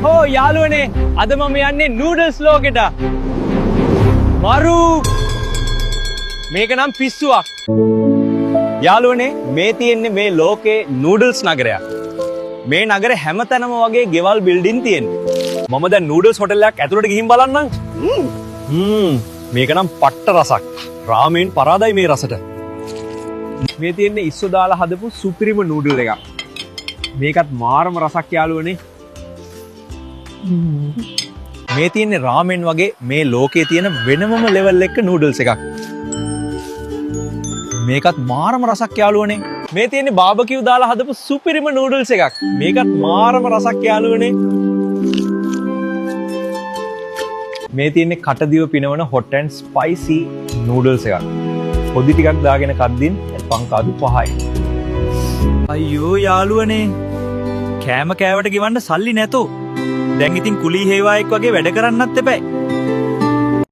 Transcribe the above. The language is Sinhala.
හෝ යාළුවනේ අද මම යන්නේ නූඩල්ස් ලෝකෙට. මරු මේක නම් පිස්සුවක්. යාළුවනේ මේ තියෙන්නේ මේ ලෝකේ නූඩල්ස් නගරයක්. මේ නගරේ හැමතැනම වගේ ගෙවල් බිල්ඩින් තියෙන්නේ. මම දැන් නූඩල්ස් හොටල් එකක් ඇතුළට ගිහින් බලන්නම්. මේක නම් පට්ට රසක්. රාමෙන් පරාදයි මේ රසට. මේ තියෙන්නේ ඉස්සෝ දාලා හදපු සුපිරිම නූඩල් එකක්. මේකත් මාරම රසක් යාළුවනේ. මේ තියෙන්නේ රාමෙන් වගේ මේ ලෝකේ තියෙන වෙනමම ලෙවල් එක නූඩල්ස් එකක්. මේකත් මාරම රසක් යාළුවනේ. මේ තියෙන්නේ බාබකියු දාලා හදපු සුපිරිම නූඩල්ස් එකක්. මේකත් මාරම රසක් යාළුවනේ. මේ තියෙන්නේ කටදිව පිනවන hot and spicy noodles එකක්. පොඩි ටිකක් දාගෙන කද්දින් පංකාදු 5යි. අයියෝ යාළුවනේ. කෑම කෑවට ගෙවන්න සල්ලි නැතෝ. දැන් ඉතින් කුලී හේවායෙක් වගේ වැඩ කරන්නත් එපා.